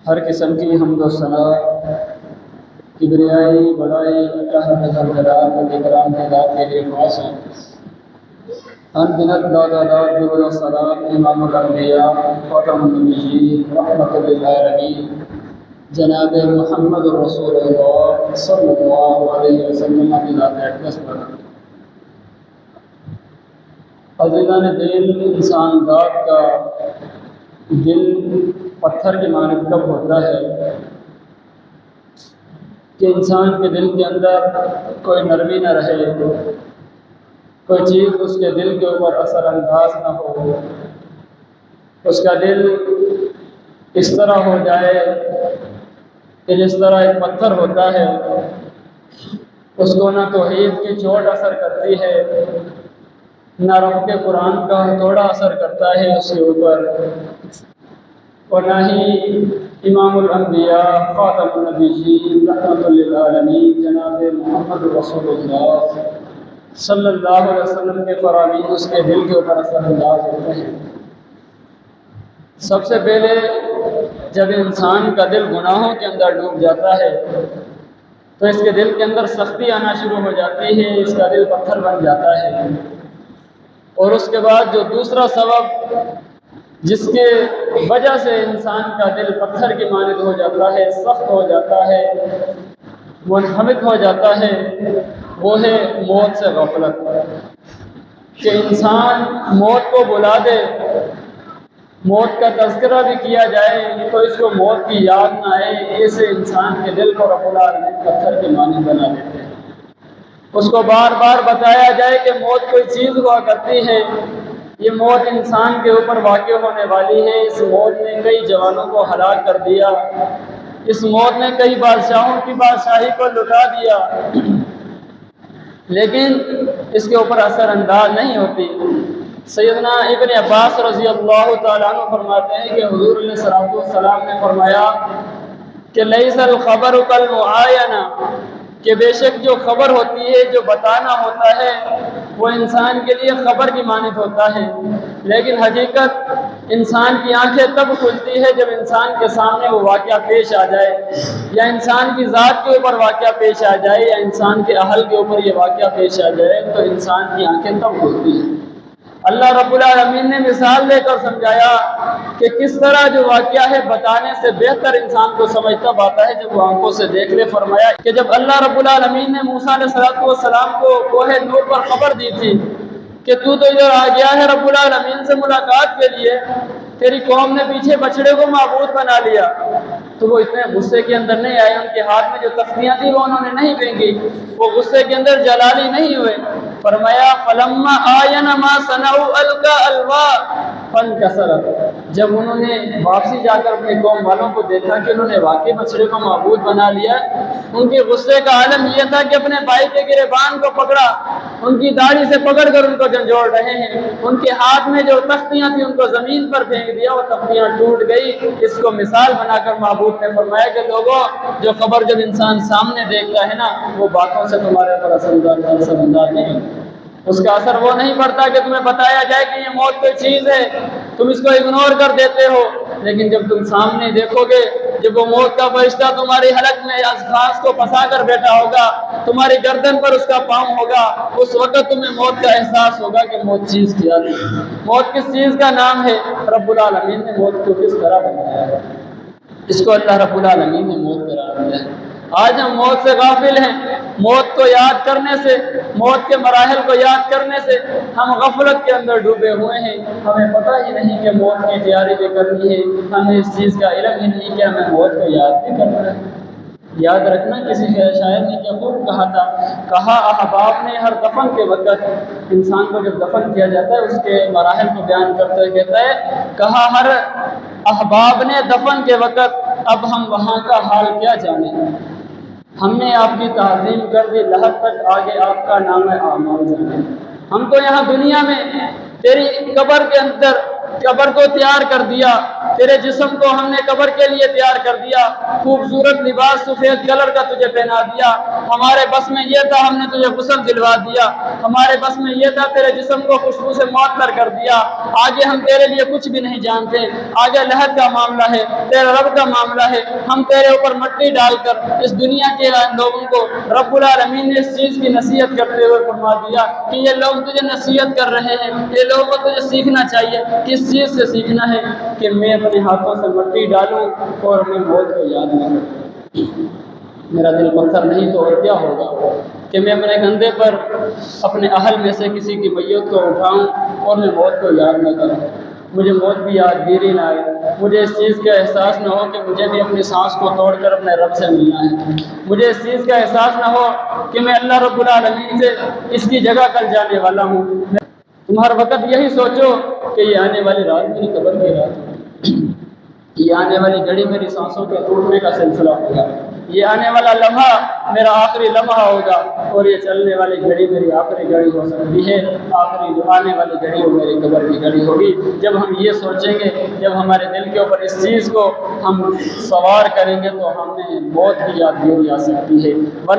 ہر قسم کی حمد و ثنا کبریائی بڑائی اللہ جلال اکرام کی ذات کے لیے خاص ہے۔ انگنت داد درود و سلام امام الانبیاء خاتم النبیین رحمۃ للعالمین جناب محمد رسول اللہ صلی اللہ علیہ وسلم کی ذات اقدس پر۔ عزیزان دل، انسان ذات کا دل پتھر کی مانند کب ہوتا ہے کہ انسان کے دل کے اندر کوئی نرمی نہ رہے، کوئی چیز اس کے دل کے اوپر اثر انداز نہ ہو، اس کا دل اس طرح ہو جائے کہ جس طرح ایک پتھر ہوتا ہے، اس کو نہ توحید کی چوٹ اثر کرتی ہے، نہ رب کے قرآن کا تھوڑا اثر کرتا ہے اس کے اوپر، اور نہ ہی امام الانبیاء خاتم النبیین رحمۃ للعالمین جناب محمد رسول اللہ صلی اللہ علیہ وسلم کے فرامین اس کے دل کے اوپر اثر انداز ہوتے ہیں۔ سب سے پہلے جب انسان کا دل گناہوں کے اندر ڈوب جاتا ہے تو اس کے دل کے اندر سختی آنا شروع ہو جاتی ہے، اس کا دل پتھر بن جاتا ہے۔ اور اس کے بعد جو دوسرا سبب جس کے وجہ سے انسان کا دل پتھر کی مانند ہو جاتا ہے، سخت ہو جاتا ہے، منہمک ہو جاتا ہے، وہ ہے موت سے غفلت، کہ انسان موت کو بلا دے، موت کا تذکرہ بھی کیا جائے تو اس کو موت کی یاد نہ آئے، ایسے انسان کے دل کو رب العالمین پتھر کی مانند بنا دیتے ہیں۔ اس کو بار بار بتایا جائے کہ موت کوئی چیز ہوا کرتی ہے، یہ موت انسان کے اوپر واقع ہونے والی ہے، اس موت نے کئی جوانوں کو ہلاک کر دیا، اس موت نے کئی بادشاہوں کی بادشاہی کو لٹا دیا، لیکن اس کے اوپر اثر انداز نہیں ہوتی۔ سیدنا ابن عباس رضی اللہ تعالیٰ عنہ فرماتے ہیں کہ حضور علیہ السلام نے فرمایا کہ لیس الخبر کالمعاینہ، کہ بے شک جو خبر ہوتی ہے، جو بتانا ہوتا ہے، وہ انسان کے لیے خبر کی مانند ہوتا ہے، لیکن حقیقت انسان کی آنکھیں تب کھلتی ہے جب انسان کے سامنے وہ واقعہ پیش آ جائے، یا انسان کی ذات کے اوپر واقعہ پیش آ جائے، یا انسان کے اہل کے اوپر یہ واقعہ پیش آ جائے تو انسان کی آنکھیں تب کھلتی ہیں۔ اللہ رب العالمین نے مثال دے کر سمجھایا کہ کس طرح جو واقعہ ہے بتانے سے بہتر انسان کو سمجھ تب آتا ہے جب وہ آنکھوں سے دیکھ لے۔ فرمایا کہ جب اللہ رب العالمین نے موسیٰ علیہ السلام کو کوہ نور پر خبر دی تھی کہ تو ادھر آ گیا ہے رب العالمین سے ملاقات کے لیے، تیری قوم نے پیچھے بچڑے کو معبود بنا لیا، تو وہ اتنے غصے کے اندر نہیں آئے، ان کے ہاتھ میں جو تختیاں تھیں وہ انہوں نے نہیں پھینکی، وہ غصے کے اندر جلالی نہیں ہوئے۔ فرمایا فلما آین ما صنعوا القى الواح فانکسرت، جب انہوں نے واپسی جا کر اپنے قوم والوں کو دیکھا کہ انہوں نے واقعی بچڑے کو معبود بنا لیا، ان کے غصے کا عالم یہ تھا کہ اپنے بھائی کے گریبان کو پکڑا، ان کی داڑھی سے پکڑ کر ان کو جھنجھوڑ رہے ہیں، ان کے ہاتھ میں جو تختیاں تھیں ان کو زمین پر پھینک دیا، وہ تختیاں ٹوٹ گئی۔ اس کو مثال بنا کر معبود نے فرمایا کہ لوگوں، جو خبر جب انسان سامنے دیکھتا ہے نا، وہ باتوں سے تمہارے پر اثر انداز نہیں، اس کا اثر وہ نہیں پڑتا کہ تمہیں بتایا جائے کہ یہ موت کوئی چیز ہے، تم اس کو اگنور کر دیتے ہو، لیکن جب تم سامنے دیکھو گے، جب وہ موت کا فرشتہ تمہاری حلق میں گھاس کو پھنسا کر بیٹھا ہوگا، تمہاری گردن پر اس کا پاؤں ہوگا، اس وقت تمہیں موت کا احساس ہوگا کہ موت چیز کیا ہے، موت کس چیز کا نام ہے، رب العالمین نے موت کو کس طرح بنایا ہے، اس کو اللہ رب العالمین نے موت قرار دیا ہے۔ آج ہم موت سے غافل ہیں، موت کو یاد کرنے سے، موت کے مراحل کو یاد کرنے سے ہم غفلت کے اندر ڈوبے ہوئے ہیں، ہمیں پتہ ہی نہیں کہ موت کی تیاری بھی کرنی ہے، ہمیں اس چیز کا علم ہی نہیں کہ ہمیں موت کو یاد بھی کرنا ہے۔ یاد رکھنا، کسی شاعر نے کیا خوب کہا تھا، کہا احباب نے ہر دفن کے وقت، انسان کو جب دفن کیا جاتا ہے اس کے مراحل کو بیان کرتے ہوئے کہتا ہے، کہا ہر احباب نے دفن کے وقت، اب ہم وہاں کا حال کیا جانے، ہم نے آپ کی تعظیم کر دی لحد تک، آگے آپ کا نام اعمال جانے۔ ہم تو یہاں دنیا میں تیری قبر کے اندر قبر کو تیار کر دیا، تیرے جسم کو ہم نے قبر کے لیے تیار کر دیا، خوبصورت لباس سفید کلر کا تجھے پہنا دیا، ہمارے بس میں یہ تھا ہم نے تجھے غسل دلوا دیا، ہمارے بس میں یہ تھا تیرے جسم کو خوشبو سے معطر کر دیا، آگے ہم تیرے لیے کچھ بھی نہیں جانتے، آگے لہد کا معاملہ ہے، تیرے رب کا معاملہ ہے، ہم تیرے اوپر مٹی ڈال کر اس دنیا کے لوگوں کو رب العالمین نے اس چیز کی نصیحت کرتے ہوئے فرما دیا کہ یہ لوگ تجھے نصیحت کر رہے ہیں، یہ لوگوں کو تجھے سیکھنا چاہیے، کس چیز سے سیکھنا ہے کہ میں اپنے ہاتھوں سے مٹی ڈالوں اور میں موت کو یاد نہ کروں، میرا دل پتھر نہیں تو اور کیا ہوگا، کہ میں اپنے کندھے پر اپنے اہل میں سے کسی کی میت کو اٹھاؤں اور میں موت کو یاد نہ کروں، مجھے موت کی یادگیری نہ آئے، مجھے اس چیز کا احساس نہ ہو کہ مجھے بھی اپنی سانس کو توڑ کر اپنے رب سے ملنا ہے، مجھے اس چیز کا احساس نہ ہو کہ میں اللہ رب العالمین سے اس کی جگہ کل جانے والا ہوں۔ تم ہر وقت یہی سوچو کہ یہ آنے والی رات میری قبر کی رات ہے، یہ آنے والی گھڑی میری سانسوں کے ٹوٹنے کا سلسلہ ہوگا، یہ آنے والا لمحہ میرا آخری لمحہ ہوگا، اور یہ چلنے والی گھڑی میری آخری گھڑی ہو سکتی ہے، آخری جو آنے والی گھڑی وہ میری قبر کی گھڑی ہوگی۔ جب ہم یہ سوچیں گے، جب ہمارے دل کے اوپر اس چیز کو ہم سوار کریں گے تو ہمیں موت کی یادگیری آ سکتی ہے۔